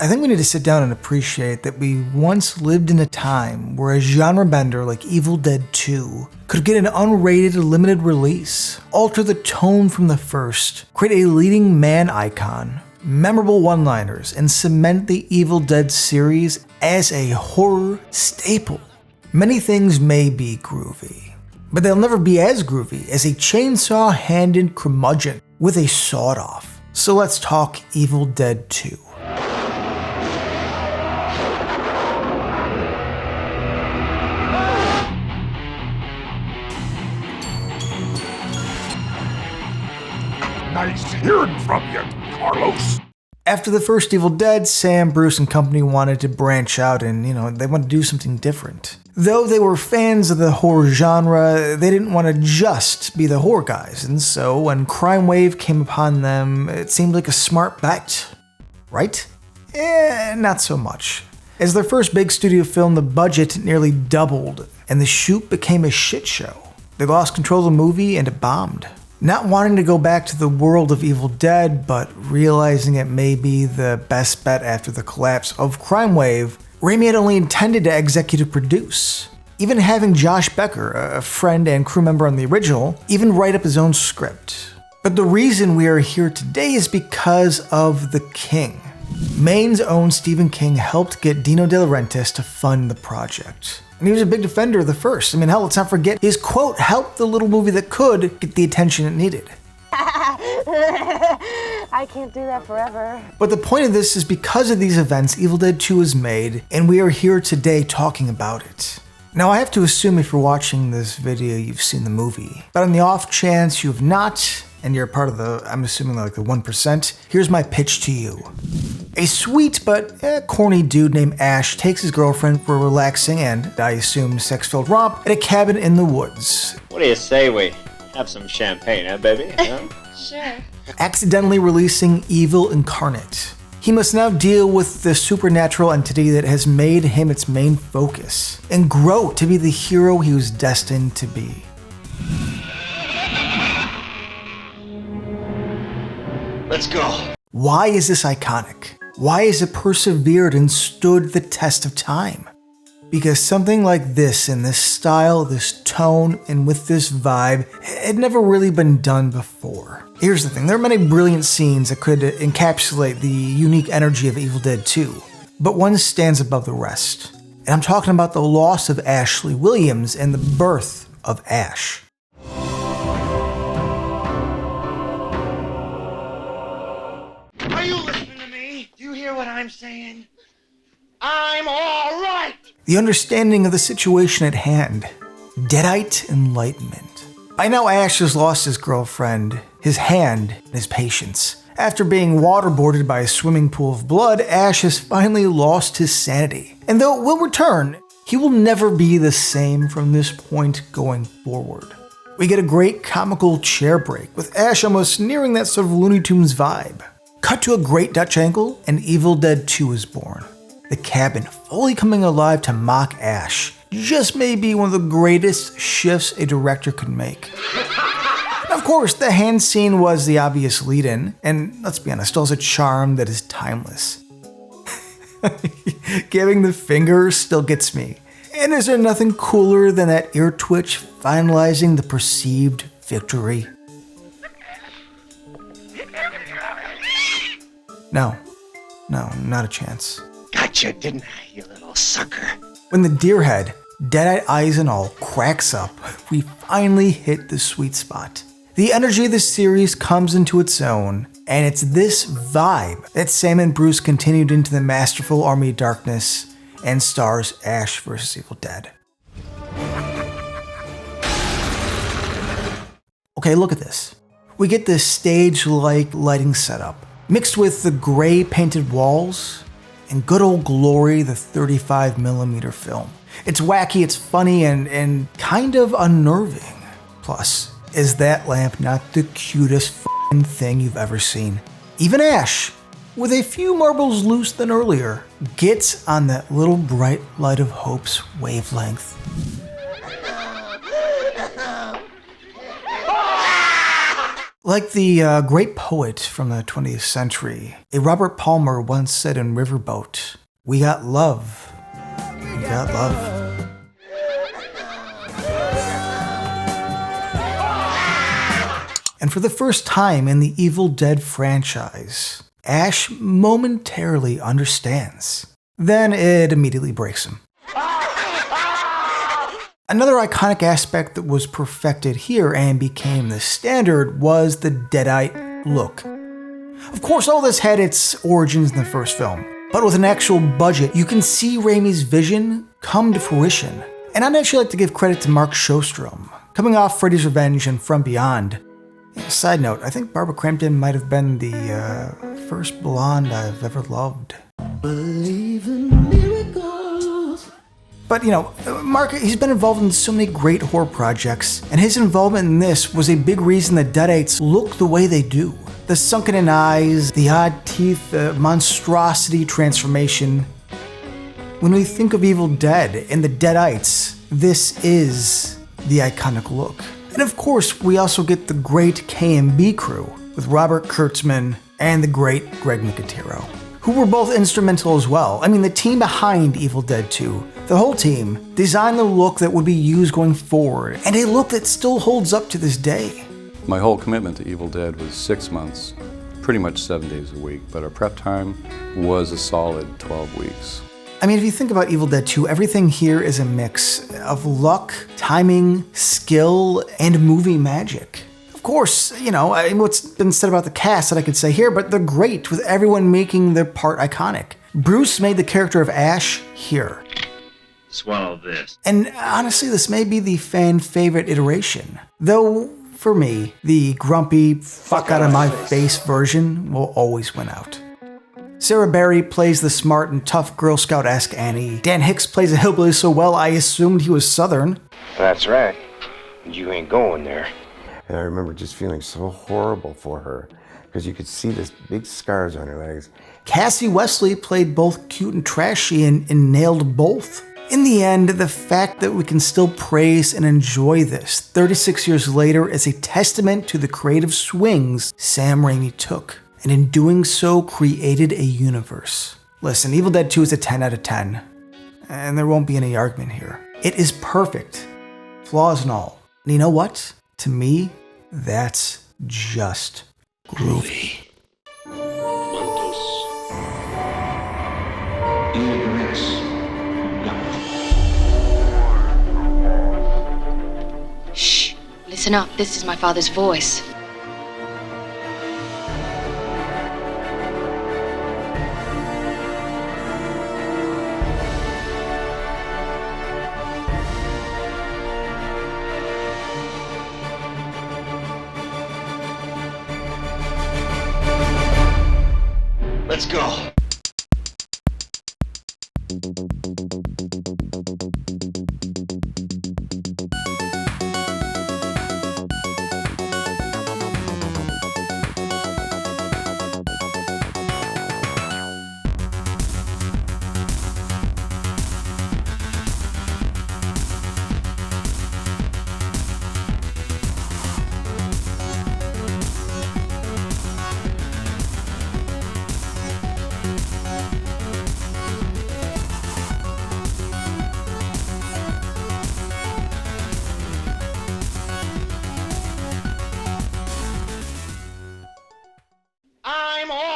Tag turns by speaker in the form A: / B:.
A: I think we need to sit down and appreciate that we once lived in a time where a genre bender like Evil Dead 2 could get an unrated limited release, alter the tone from the first, create a leading man icon, memorable one-liners, and cement the Evil Dead series as a horror staple. Many things may be groovy, but they'll never be as groovy as a chainsaw-handed curmudgeon with a sawed-off. So let's talk Evil Dead 2.
B: Nice hearing from you, Carlos.
A: After the first Evil Dead, Sam, Bruce, and company wanted to branch out and, they wanted to do something different. Though they were fans of the horror genre, they didn't want to just be the horror guys, and so when Crime Wave came upon them, it seemed like a smart bet. Right? Not so much. As their first big studio film, the budget nearly doubled, and the shoot became a shit show. They lost control of the movie and it bombed. Not wanting to go back to the world of Evil Dead, but realizing it may be the best bet after the collapse of Crime Wave, Raimi had only intended to executive produce, even having Josh Becker, a friend and crew member on the original, even write up his own script. But the reason we are here today is because of the King. Maine's own Stephen King helped get Dino De Laurentiis to fund the project. And he was a big defender of the first. Hell, let's not forget his quote helped the little movie that could get the attention it needed.
C: I can't do that forever.
A: But the point of this is because of these events, Evil Dead 2 was made, and we are here today talking about it. Now, I have to assume if you're watching this video, you've seen the movie. But on the off chance you have not, and you're part of the, I'm assuming like the 1%, here's my pitch to you. A sweet but corny dude named Ash takes his girlfriend for a relaxing and, I assume, sex-filled romp at a cabin in the woods.
D: What do you say we have some champagne, huh, baby? Huh?
C: Sure.
A: Accidentally releasing Evil Incarnate. He must now deal with the supernatural entity that has made him its main focus, and grow to be the hero he was destined to be.
D: Let's go.
A: Why is this iconic? Why has it persevered and stood the test of time? Because something like this, in this style, this tone, and with this vibe, had never really been done before. Here's the thing, there are many brilliant scenes that could encapsulate the unique energy of Evil Dead 2, but one stands above the rest. And I'm talking about the loss of Ashley Williams and the birth of Ash.
B: Are you listening to me? Do you hear what I'm saying? I'm all right.
A: The understanding of the situation at hand. Deadite enlightenment. By now, Ash has lost his girlfriend, his hand, and his patience. After being waterboarded by a swimming pool of blood, Ash has finally lost his sanity. And though it will return, he will never be the same from this point going forward. We get a great comical chair break, with Ash almost nearing that sort of Looney Tunes vibe. Cut to a great Dutch angle, and Evil Dead 2 is born. The cabin fully coming alive to mock Ash just may be one of the greatest shifts a director could make. And of course, the hand scene was the obvious lead-in, and let's be honest, still has a charm that is timeless. Giving the finger still gets me. And is there nothing cooler than that ear twitch finalizing the perceived victory? No, not a chance.
B: Gotcha, didn't I, you little sucker?
A: When the deer head, dead-eyed eyes and all, cracks up, we finally hit the sweet spot. The energy of the series comes into its own, and it's this vibe that Sam and Bruce continued into the masterful Army of Darkness and stars Ash vs. Evil Dead. Okay, look at this. We get this stage-like lighting setup, mixed with the gray painted walls and good old glory, the 35mm film. It's wacky, it's funny, and kind of unnerving. Plus, is that lamp not the cutest f***ing thing you've ever seen? Even Ash, with a few marbles loose than earlier, gets on that little bright light of hope's wavelength. Like the great poet from the 20th century, a Robert Palmer once said in Riverboat, "We got love. We got love." And for the first time in the Evil Dead franchise, Ash momentarily understands. Then it immediately breaks him. Another iconic aspect that was perfected here and became the standard was the Deadite look. Of course, all this had its origins in the first film, but with an actual budget, you can see Raimi's vision come to fruition. And I'd actually like to give credit to Mark Shostrom, coming off Freddy's Revenge and From Beyond. Side note, I think Barbara Crampton might have been the first blonde I've ever loved. Believe in miracles. But Mark, he's been involved in so many great horror projects, and his involvement in this was a big reason the Deadites look the way they do. The sunken-in eyes, the odd teeth, the monstrosity transformation. When we think of Evil Dead and the Deadites, this is the iconic look. And of course, we also get the great K&B crew with Robert Kurtzman and the great Greg Nicotero, who were both instrumental as well. I mean, the team behind Evil Dead 2, the whole team, designed the look that would be used going forward, and a look that still holds up to this day.
E: My whole commitment to Evil Dead was 6 months, pretty much 7 days a week, but our prep time was a solid 12 weeks.
A: I mean, if you think about Evil Dead 2, everything here is a mix of luck, timing, skill, and movie magic. Of course, what's been said about the cast that I could say here, but they're great with everyone making their part iconic. Bruce made the character of Ash here.
D: Swallow this.
A: And honestly, this may be the fan favorite iteration. Though, for me, the grumpy, fuck out of my face version will always win out. Sarah Berry plays the smart and tough Girl Scout-esque Annie. Dan Hicks plays a hillbilly so well I assumed he was Southern.
F: That's right. You ain't going there.
G: And I remember just feeling so horrible for her because you could see this big scars on her legs.
A: Cassie Wesley played both cute and trashy and nailed both. In the end, the fact that we can still praise and enjoy this 36 years later is a testament to the creative swings Sam Raimi took, and in doing so created a universe. Listen, Evil Dead 2 is a 10 out of 10, and there won't be any argument here. It is perfect, flaws and all. And you know what? To me, that's just groovy.
H: Shh, listen up. This is my father's voice.
B: Let's go. I'm all